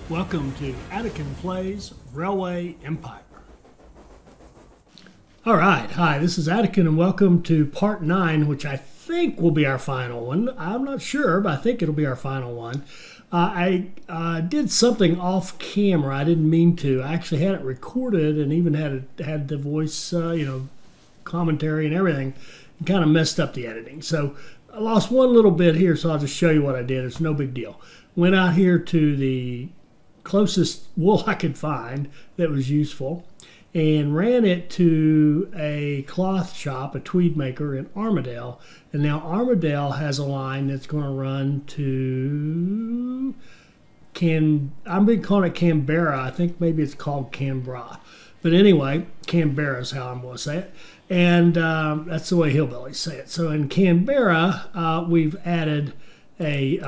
Welcome to Attican Plays Railway Empire. Alright, hi, this is Attican and welcome to part 9, which I think will be our final one. I'm not sure, but I think it'll be our final one. I did something off camera. I didn't mean to. I actually had it recorded and even had the voice, commentary and everything, and kind of messed up the editing. So I lost one little bit here, so I'll just show you what I did. It's no big deal. Went out here to the closest wool I could find that was useful and ran it to a cloth shop, a tweed maker in Armidale. And now Armidale has a line that's going to run to I've been calling it Canberra. I think maybe it's called Canberra. But anyway, Canberra is how I'm going to say it. And that's the way hillbillies say it. So in Canberra, we've added a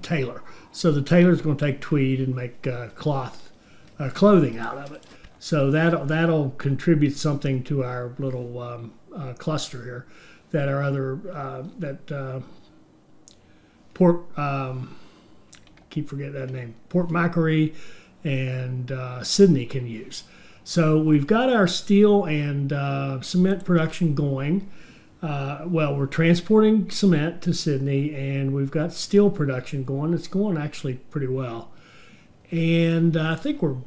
tailor. So the tailor's going to take tweed and make clothing out of it. So that'll contribute something to our little cluster here. That our other Port keep forgetting that name. Port Macquarie and Sydney can use. So we've got our steel and cement production going. Well, we're transporting cement to Sydney, and we've got steel production going. It's going actually pretty well, and I think we're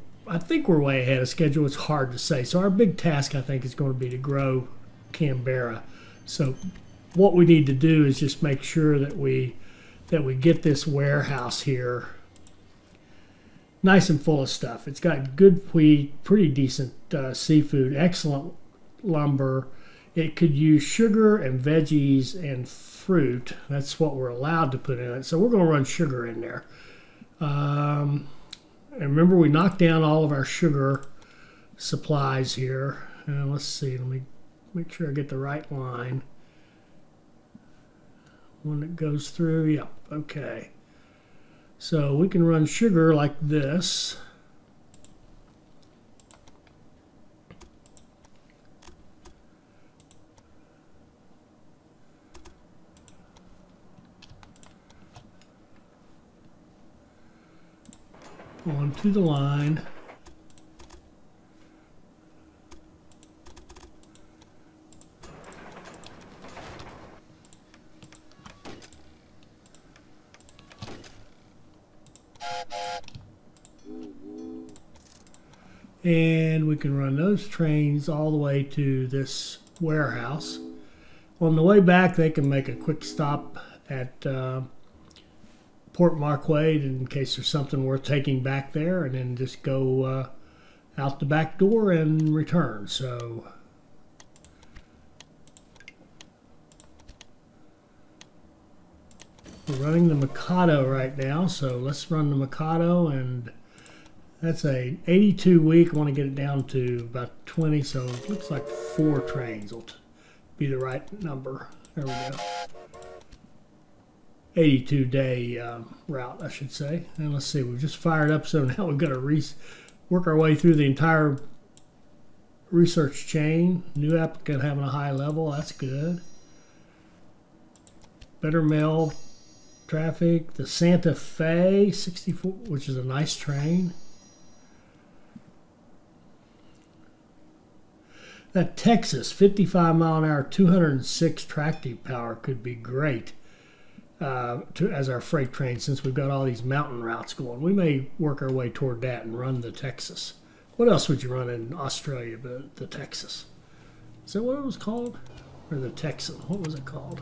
way ahead of schedule. It's hard to say. So our big task, I think, is going to be to grow Canberra. So what we need to do is just make sure that we get this warehouse here nice and full of stuff. It's got good wheat, pretty decent seafood, excellent lumber. It could use sugar and veggies and fruit. That's what we're allowed to put in it. So we're going to run sugar in there. And remember, we knocked down all of our sugar supplies here. Let's see. Let me make sure I get the right line. One that goes through. Yep. Okay. So we can run sugar like this. Onto the line. And we can run those trains all the way to this warehouse. On the way back, they can make a quick stop at Port Macquarie in case there's something worth taking back there, and then just go out the back door and return. So we're running the Mikado right now, so let's run the Mikado, and that's a 82 week. I want to get it down to about 20, so it looks like 4 trains will be the right number. There we go. 82-day route, I should say. And let's see, we've just fired up, so now we've got to work our way through the entire research chain. New applicant having a high level, that's good. Better mail traffic. The Santa Fe 64, which is a nice train. That Texas 55 mile an hour, 206 tractive power could be great. As our freight train, since we've got all these mountain routes going. We may work our way toward that and run the Texas. What else would you run in Australia but the Texas? Is that what it was called? Or the Texan? What was it called?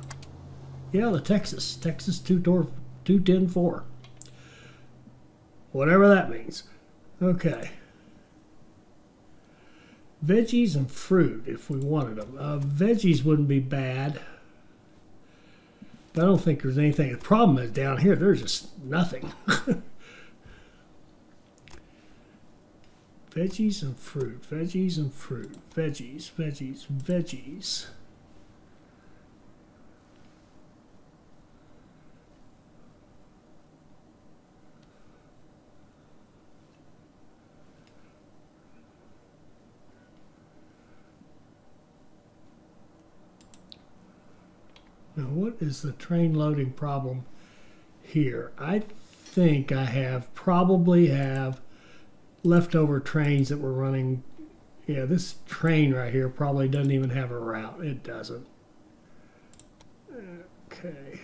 Yeah, the Texas. Texas 210-4. Whatever that means. Okay. Veggies and fruit, if we wanted them. Veggies wouldn't be bad. I don't think there's anything. The problem is down here, there's just nothing. Veggies and fruit, veggies and fruit, veggies, veggies, veggies. Now, what is the train loading problem here? I think I probably have leftover trains that were running. Yeah, this train right here probably doesn't even have a route. It doesn't. Okay.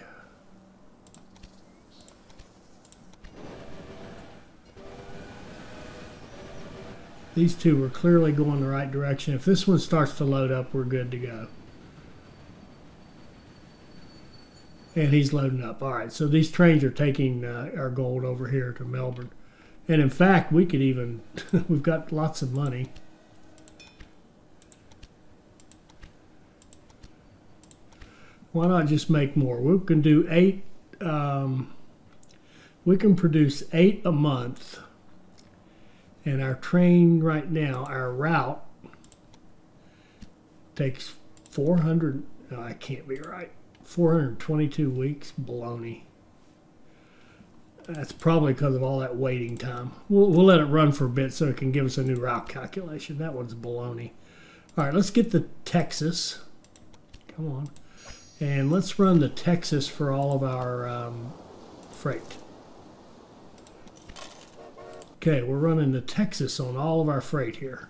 These two were clearly going the right direction. If this one starts to load up, we're good to go. And he's loading up. All right, so these trains are taking our gold over here to Melbourne. And in fact, we could even, we've got lots of money. Why not just make more? We can do 8, we can produce 8 a month. And our train right now, our route takes 400, no, that can't be right. 422 weeks, baloney. That's probably because of all that waiting time. We'll let it run for a bit so it can give us a new route calculation. That one's baloney. All right, let's get the Texas. Come on. And let's run the Texas for all of our freight. Okay, we're running the Texas on all of our freight here.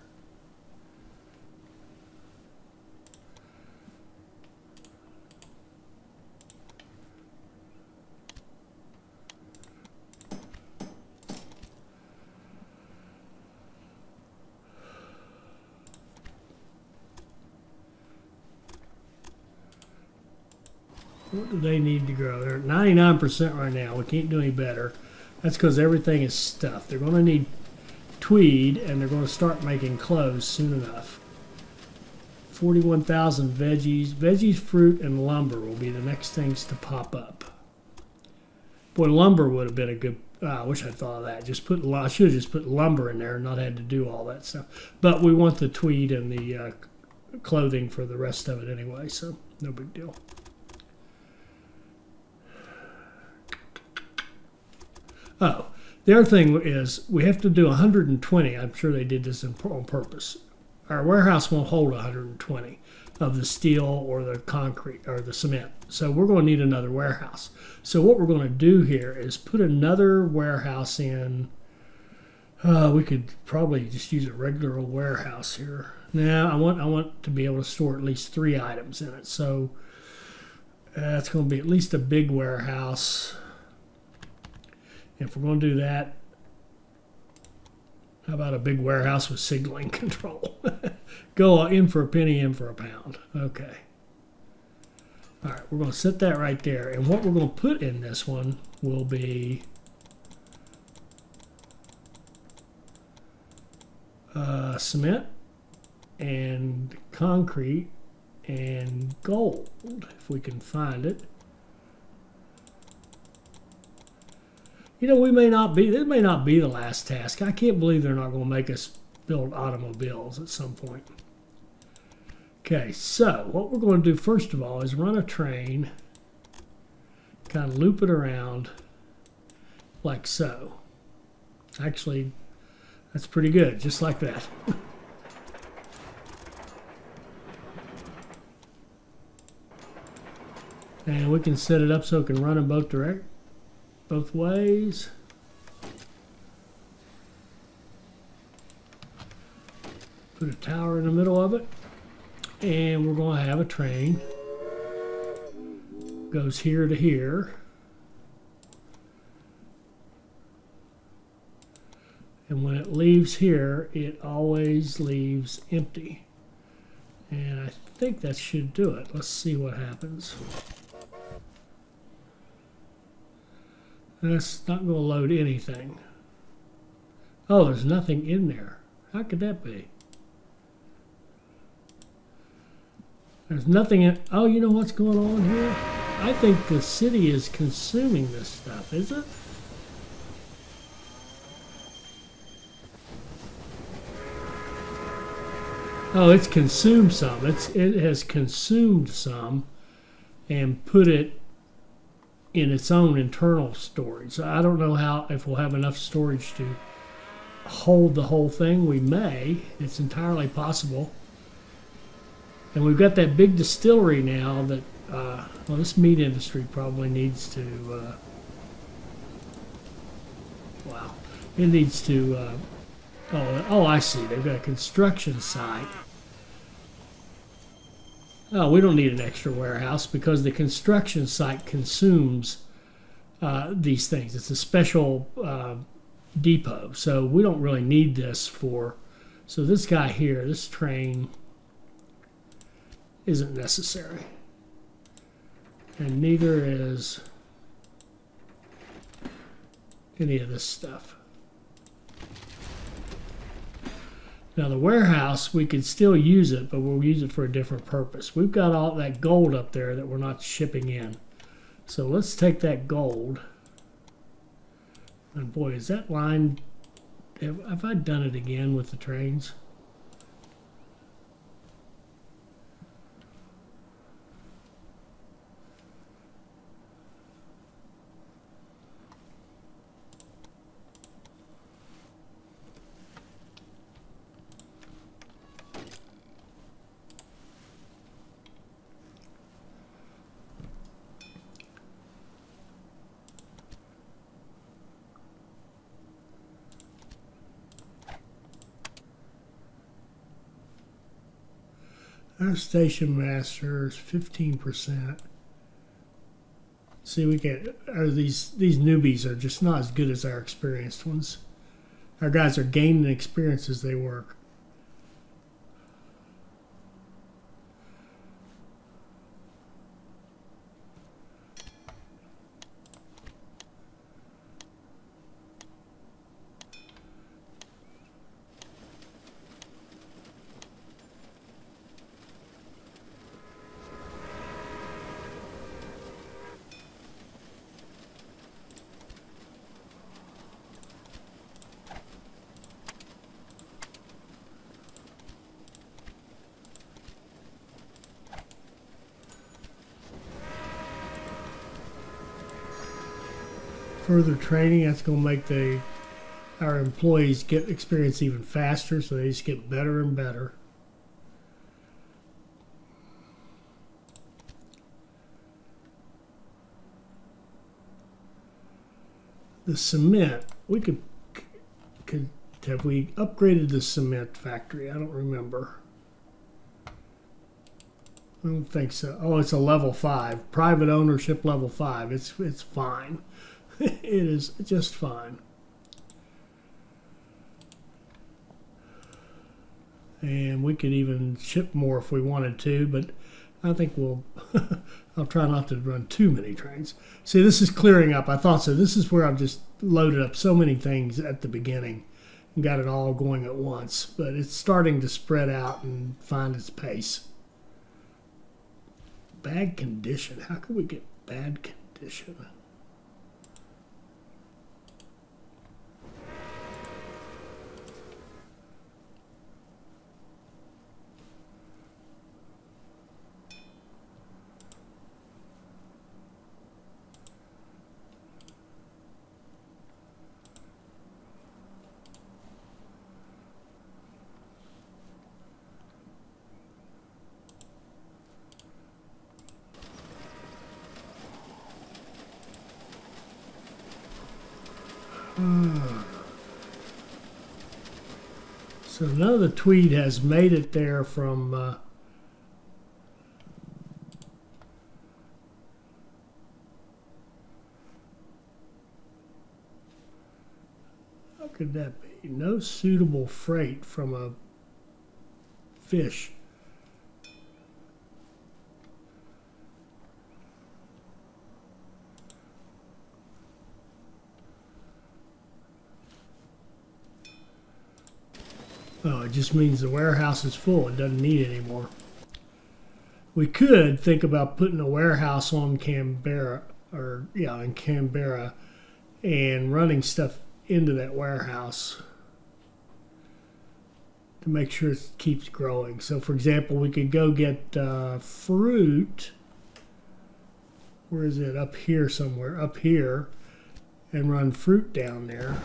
What do they need to grow? They're at 99% right now. We can't do any better. That's because everything is stuffed. They're going to need tweed, and they're going to start making clothes soon enough. 41,000 veggies. Veggies, fruit, and lumber will be the next things to pop up. Boy, lumber would have been a good... I wish I'd thought of that. I should have just put lumber in there and not had to do all that stuff. But we want the tweed and the clothing for the rest of it anyway, so no big deal. Oh, the other thing is we have to do 120. I'm sure they did this on purpose. Our warehouse won't hold 120 of the steel or the concrete or the cement. So we're going to need another warehouse. So what we're going to do here is put another warehouse in. We could probably just use a regular old warehouse here. Now I want to be able to store at least 3 items in it. So it's going to be at least a big warehouse. If we're going to do that, how about a big warehouse with signaling control? Go in for a penny, in for a pound. Okay. All right, we're going to set that right there. And what we're going to put in this one will be cement and concrete and gold, if we can find it. You know, this may not be the last task. I can't believe they're not going to make us build automobiles at some point. Okay, so what we're going to do first of all is run a train, kind of loop it around like so. Actually, that's pretty good, just like that. And we can set it up so it can run in both ways. Put a tower in the middle of it, and we're going to have a train goes here to here, and when it leaves here it always leaves empty, and I think that should do it. Let's see what happens. That's not going to load anything. Oh, there's nothing in there. How could that be? There's nothing in... Oh, you know what's going on here? I think the city is consuming this stuff, is it? Oh, it's consumed some. It has consumed some and put it in its own internal storage. So I don't know if we'll have enough storage to hold the whole thing. We may. It's entirely possible. And we've got that big distillery now that, well, this meat industry probably needs to Wow. It needs to, oh, I see. They've got a construction site. Oh, we don't need an extra warehouse because the construction site consumes these things. It's a special depot, so we don't really need this for. So this guy here, this train, isn't necessary, and neither is any of this stuff. Now the warehouse, we could still use it, but we'll use it for a different purpose. We've got all that gold up there that we're not shipping in. So let's take that gold. And boy, is that line, have I done it again with the trains? Our station masters 15%. See, we get these newbies are just not as good as our experienced ones. Our guys are gaining experience as they work. Further training, that's going to make our employees get experience even faster, so they just get better and better. The cement, we could have we upgraded the cement factory? I don't remember. I don't think so. Oh, it's a level 5, private ownership level 5. It's fine. It is just fine. And we could even ship more if we wanted to, but I think we'll I'll try not to run too many trains. See, this is clearing up. I thought so. This is where I've just loaded up so many things at the beginning and got it all going at once, but it's starting to spread out and find its pace. Bad condition. How could we get bad condition? So none of the tweed has made it there from how could that be? No suitable freight from a fish. Oh, it just means the warehouse is full. It doesn't need any more. We could think about putting a warehouse on Canberra, or yeah, in Canberra, and running stuff into that warehouse to make sure it keeps growing. So, for example, we could go get fruit. Where is it? Up here somewhere. Up here, and run fruit down there.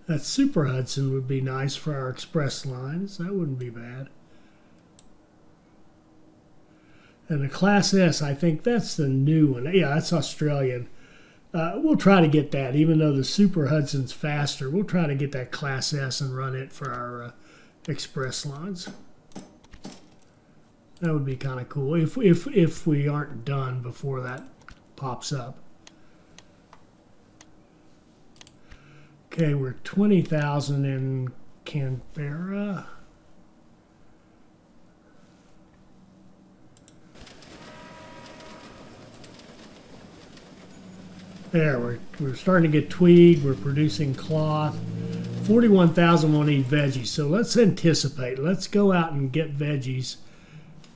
That Super Hudson would be nice for our express lines. That wouldn't be bad. And the Class S, I think that's the new one. Yeah, that's Australian. We'll try to get that, even though the Super Hudson's faster. We'll try to get that Class S and run it for our express lines. That would be kind of cool if we aren't done before that pops up. Okay, we're 20,000 in Canberra. There, we're starting to get tweed. We're producing cloth. 41,000 won't eat veggies, so let's anticipate. Let's go out and get veggies.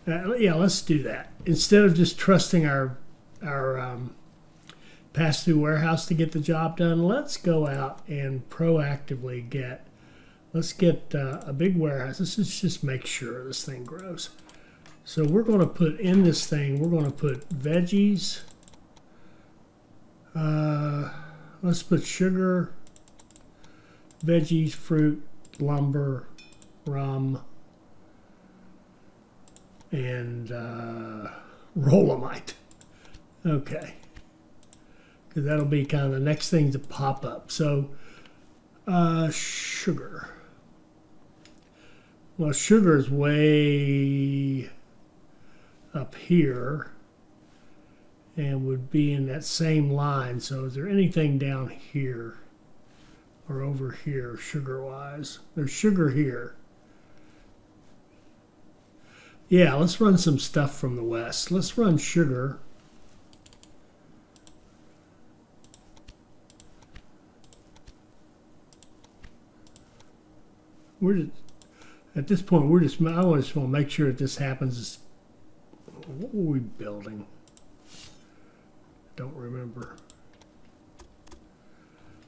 Yeah, let's do that. Instead of just trusting our pass-through warehouse to get the job done, let's go out and proactively get, let's get a big warehouse. Let's just make sure this thing grows. So we're going to put in this thing, we're going to put veggies. Let's put sugar, veggies, fruit, lumber, rum, and rollamite. Okay. Because that'll be kind of the next thing to pop up. So, sugar. Well, sugar is way up here and would be in that same line. So is there anything down here or over here sugar-wise? There's sugar here. Yeah, let's run some stuff from the west. Let's run sugar. At this point, I just want to make sure that this happens. What were we building? Don't remember.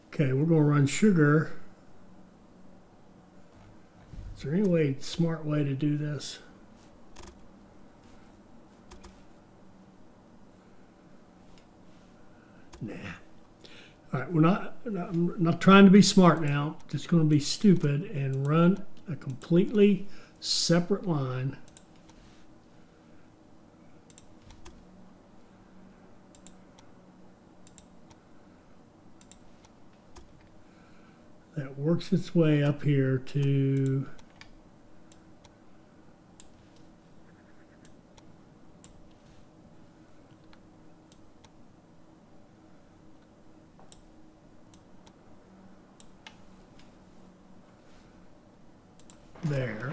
Okay, we're going to run sugar. Is there any smart way to do this? Nah. All right, I'm not trying to be smart now. Just going to be stupid and run a completely separate line. That works its way up here to there.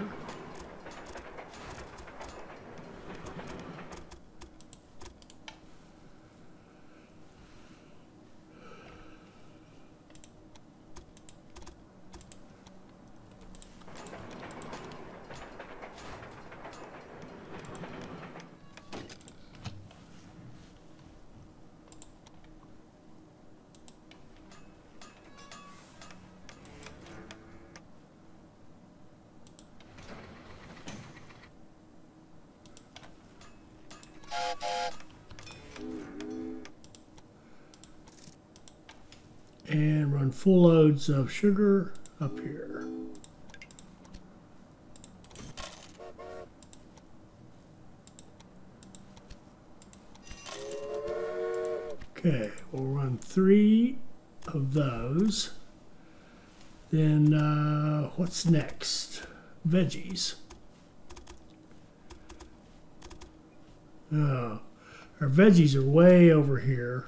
And run full loads of sugar up here. Okay, we'll run 3 of those. Then what's next? Veggies. Oh, our veggies are way over here.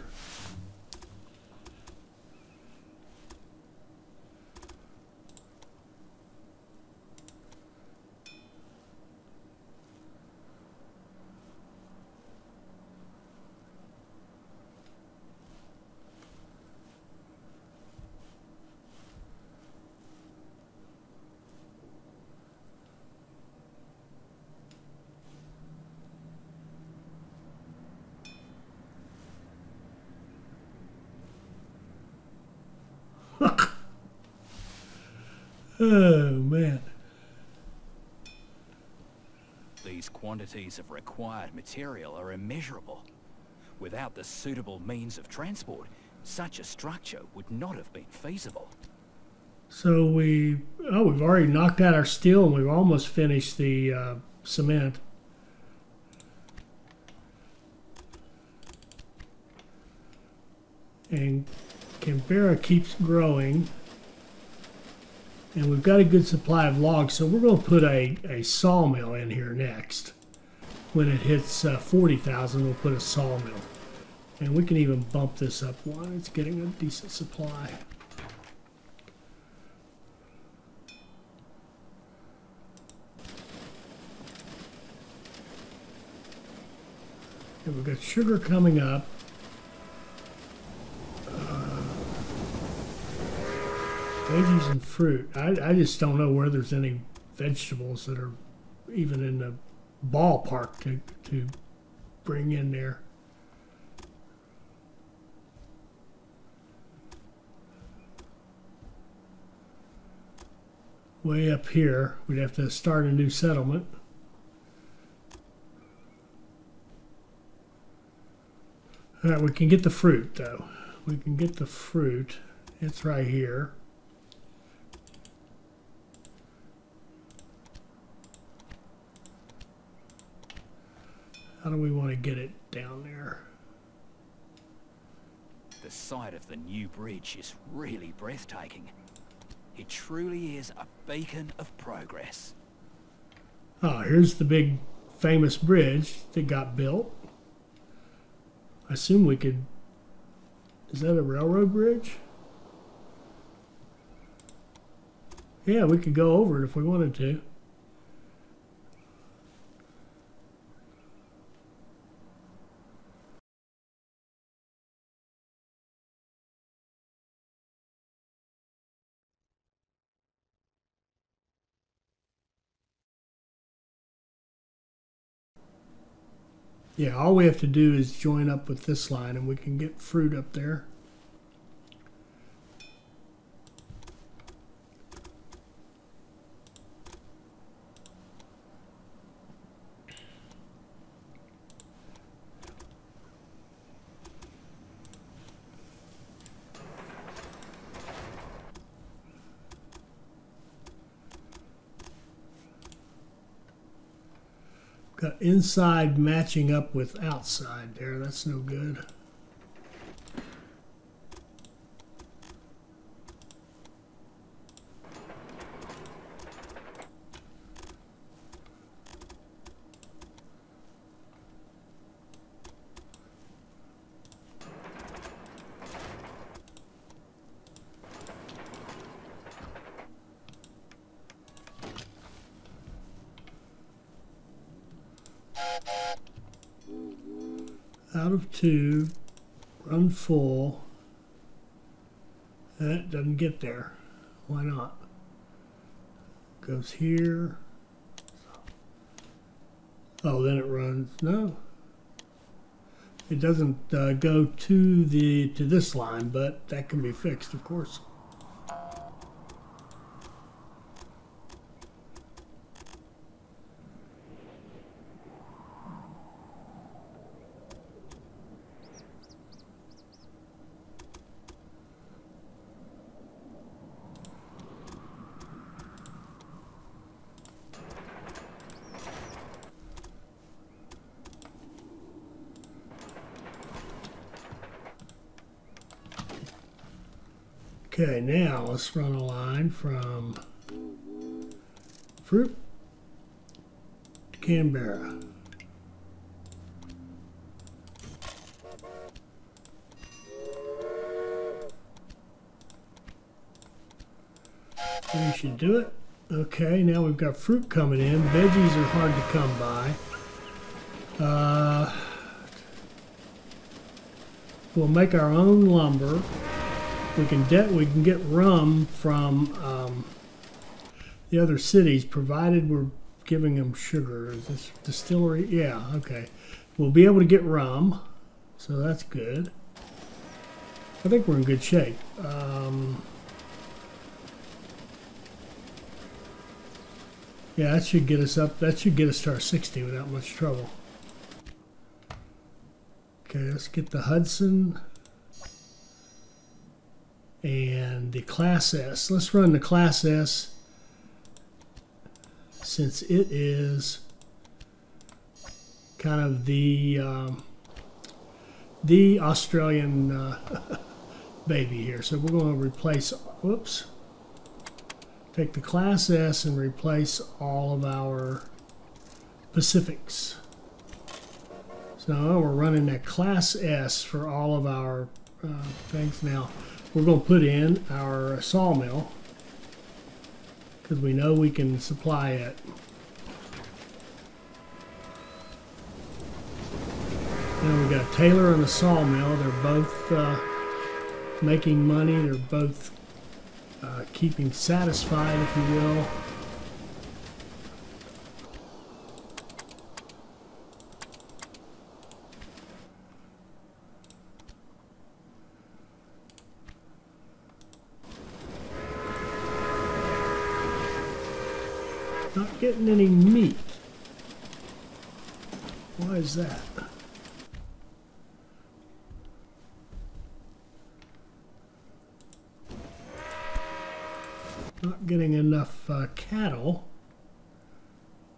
Oh, man. These quantities of required material are immeasurable. Without the suitable means of transport, such a structure would not have been feasible. So we've already knocked out our steel and we've almost finished the cement. And Canberra keeps growing. And we've got a good supply of logs, so we're going to put a sawmill in here next. When it hits 40,000, we'll put a sawmill. And we can even bump this up one. It's getting a decent supply. And we've got sugar coming up. Veggies and fruit. I just don't know where there's any vegetables that are even in the ballpark to bring in there. Way up here, we'd have to start a new settlement. All right, we can get the fruit though. We can get the fruit. It's right here. How do we want to get it down there? The sight of the new bridge is really breathtaking. It truly is a beacon of progress. Oh, here's the big famous bridge that got built. I assume we could... Is that a railroad bridge? Yeah, we could go over it if we wanted to. Yeah, all we have to do is join up with this line and we can get fruit up there. Got inside matching up with outside there. That's no good. Out of 2, run full. That doesn't get there. Why not? Goes here. Oh, then it runs. No, it doesn't go to this line, but that can be fixed, of course. Okay, now let's run a line from fruit to Canberra. We should do it. Okay, now we've got fruit coming in. Veggies are hard to come by. We'll make our own lumber. We can get rum from the other cities, provided we're giving them sugar. Is this distillery? Yeah, okay. We'll be able to get rum, so that's good. I think we're in good shape. Yeah, that should get us up. That should get us to our 60 without much trouble. Okay, let's get the Hudson. And the Class S. Let's run the Class S since it is kind of the Australian baby here. So we're going to replace, whoops, take the Class S and replace all of our Pacifics. So we're running that Class S for all of our things. Now we're going to put in our sawmill because we know we can supply it. Then we got Taylor and the sawmill. They're both making money. They're both keeping satisfied, if you will. Not getting any meat. Why is that? Not getting enough cattle.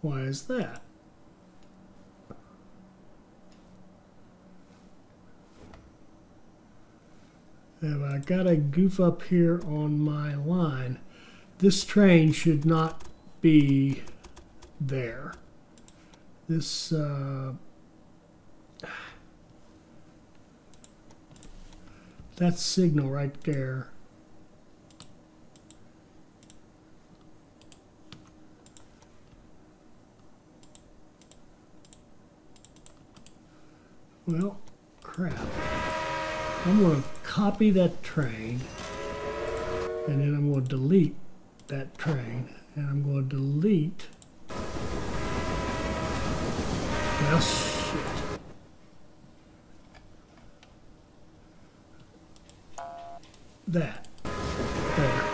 Why is that? Have I got a goof up here on my line? This train should not be there. This that signal right there. Well, crap. I'm going to copy that train, and then I'm going to delete that train, and I'm going to delete. Well, shit. That. There.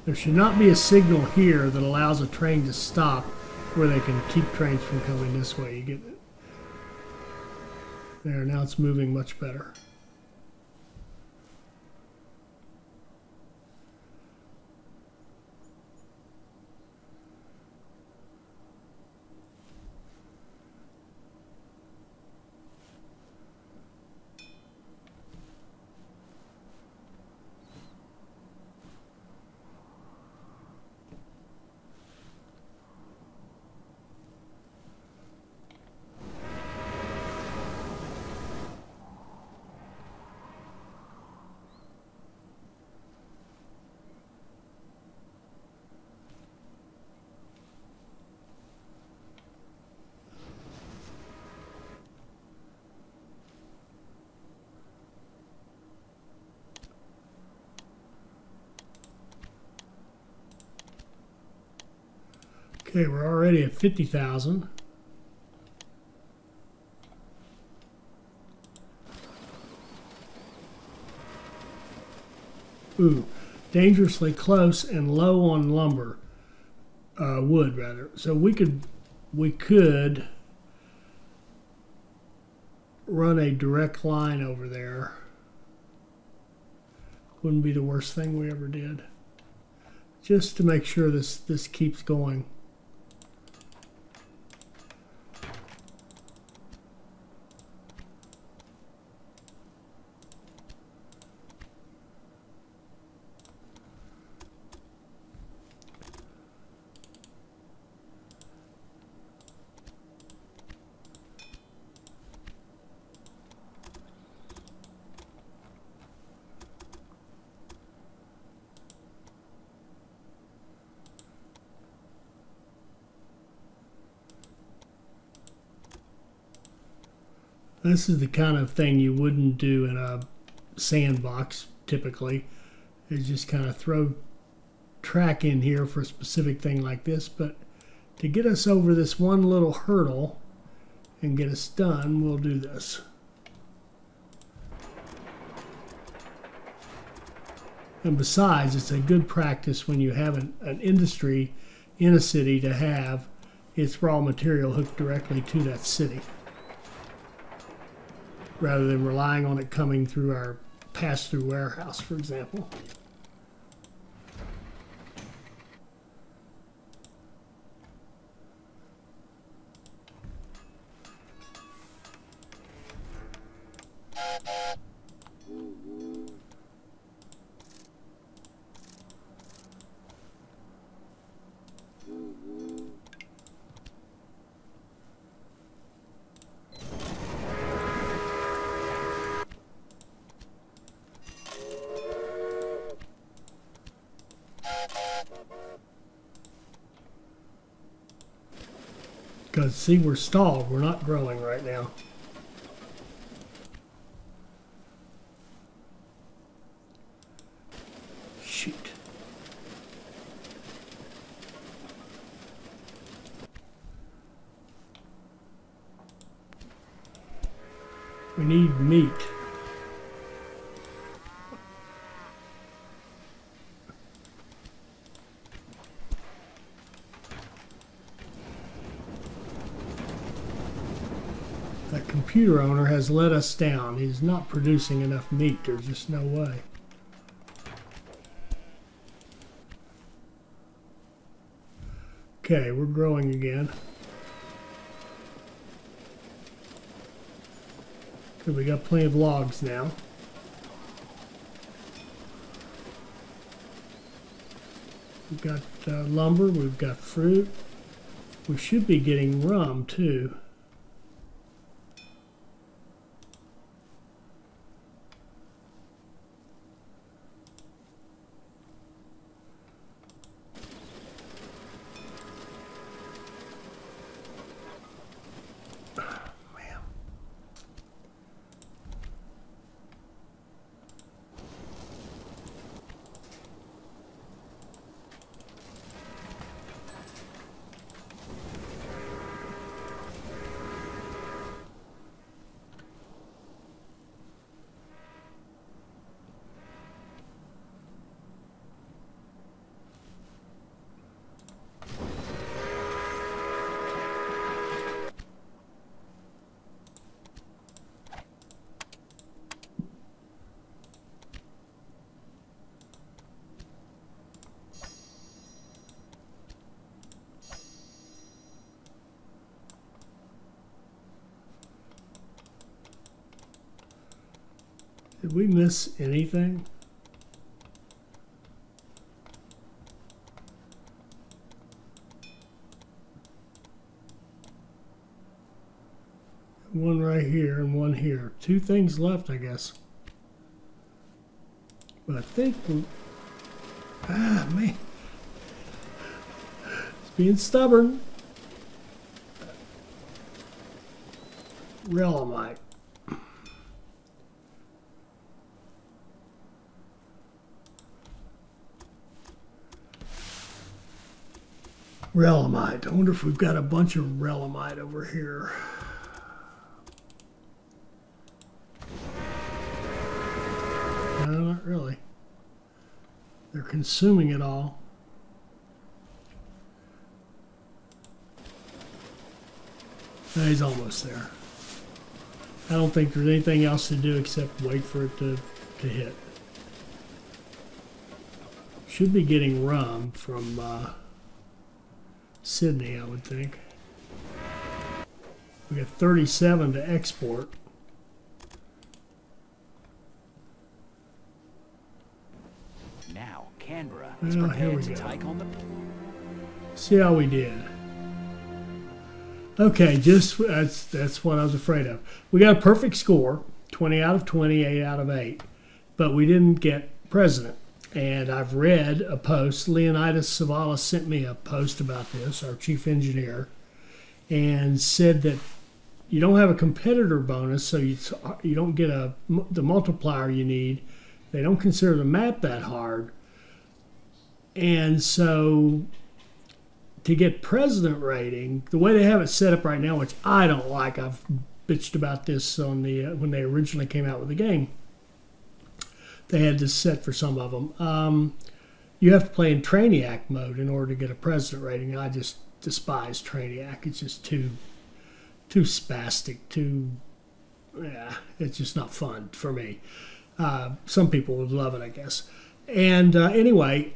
There should not be a signal here that allows a train to stop where they can keep trains from coming this way. You get it. There, now it's moving much better. Okay, we're already at 50,000. Ooh, dangerously close and low on lumber, wood rather. So we could run a direct line over there. Wouldn't be the worst thing we ever did. Just to make sure this keeps going. This is the kind of thing you wouldn't do in a sandbox typically. Is just kind of throw track in here for a specific thing like this, but to get us over this one little hurdle and get us done, we'll do this. And besides, it's a good practice when you have an industry in a city to have its raw material hooked directly to that city. rather than relying on it coming through our pass-through warehouse, for example. Because, see, we're stalled. We're not growing right now. Shoot. We need meat. That computer owner has let us down. He's not producing enough meat. There's just no way. Okay, we're growing again. Okay, we got plenty of logs now. We've got lumber, we've got fruit. We should be getting rum too. Did we miss anything? One right here and one here. Two things left, I guess. But I think we... Ah, man. It's being stubborn. Relamite. Relamite. I wonder if we've got a bunch of relamite over here. No, not really. They're consuming it all. No, he's almost there. I don't think there's anything else to do except wait for it to hit. Should be getting rum from Sydney, I would think. We got 37 to export. Now Canberra is prepared to take on the... See how we did. Okay, just that's what I was afraid of. We got a perfect score, 20 out of 20, 8 out of 8, but we didn't get president. And I've read a post. Leonidas Savalas sent me a post about this, our chief engineer, and said that you don't have a competitor bonus, so you don't get the multiplier you need. They don't consider the map that hard. And so to get president rating, the way they have it set up right now, which I don't like, I've bitched about this on the when they originally came out with the game. They had this set for some of them. You have to play in Trainiac mode in order to get a president rating. I just despise Trainiac. It's just too spastic, too yeah, it's just not fun for me. Some people would love it, I guess. And anyway,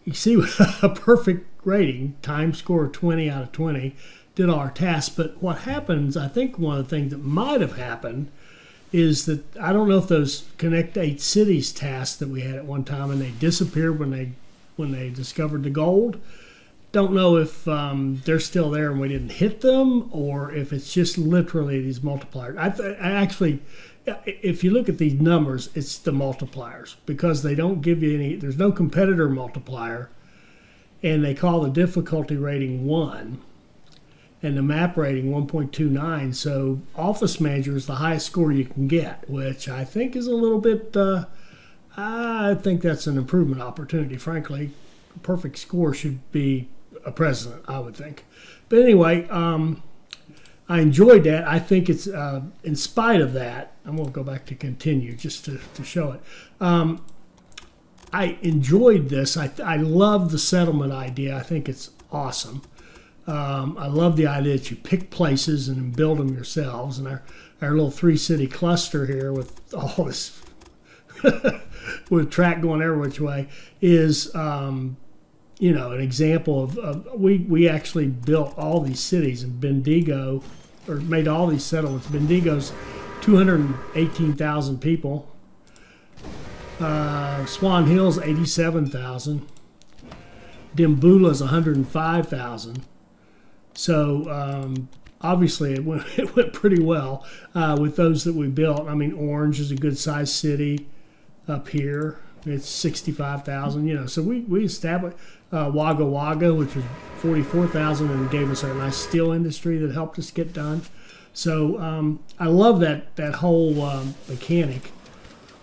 you see a perfect rating, time score 20 out of 20, did all our tasks. But what happens, I think one of the things that might have happened is that I don't know if those Connect 8 Cities tasks that we had at one time and they disappeared when they discovered the gold. Don't know if they're still there and we didn't hit them, or if it's just literally these multipliers. I actually, if you look at these numbers, it's the multipliers, because they don't give you any. There's no competitor multiplier, and they call the difficulty rating 1 and the map rating 1.29. So Office Manager is the highest score you can get, which I think is a little bit. I think that's an improvement opportunity. Frankly, a perfect score should be a president, I would think. But anyway, I enjoyed that. I think it's, in spite of that, I'm going to go back to continue just to show it. I enjoyed this. I love the settlement idea. I think it's awesome. I love the idea that you pick places and build them yourselves. And our little 3-city cluster here with all this, with track going every which way, is you know, an example of we actually built all these cities in Bendigo, or made all these settlements. Bendigo's 218,000 people. Swan Hill's 87,000. Dimbula's 105,000. So obviously it went pretty well with those that we built. I mean, Orange is a good sized city up here. It's 65,000, you know. So we established Wagga Wagga, which was 44,000, and gave us our nice steel industry that helped us get done. So I love that whole mechanic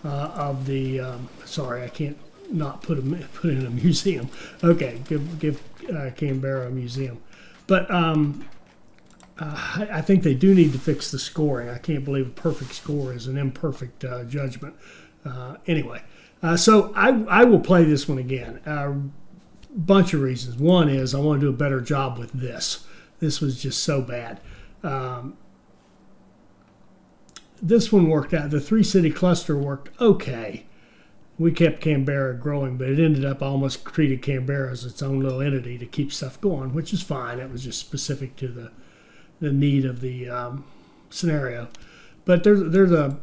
of the. Sorry, I can't not put in a museum. Okay, give Canberra a museum, but I think they do need to fix the scoring. I can't believe a perfect score is an imperfect judgment. Anyway. So I will play this one again. A bunch of reasons. One is I want to do a better job with this. This was just so bad. This one worked out. The 3-city cluster worked okay. We kept Canberra growing, but it ended up almost treated Canberra as its own little entity to keep stuff going, which is fine. It was just specific to the need of the scenario. But there's a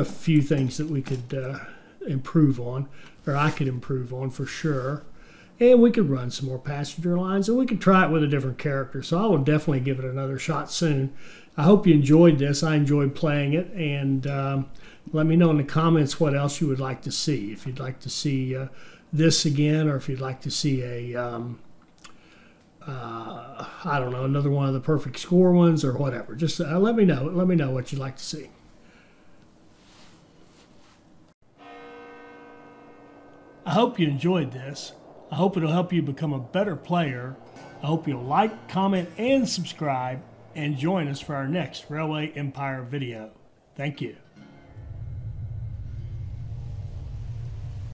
few things that we could improve on, or I could improve on for sure. And we could run some more passenger lines, and we could try it with a different character. So I will definitely give it another shot soon. I hope you enjoyed this. I enjoyed playing it, and let me know in the comments what else you would like to see. If you'd like to see this again, or if you'd like to see a I don't know, another one of the perfect score ones, or whatever. Just let me know. Let me know what you'd like to see. I hope you enjoyed this. I hope it'll help you become a better player. I hope you'll like, comment, and subscribe, and join us for our next Railway Empire video. Thank you.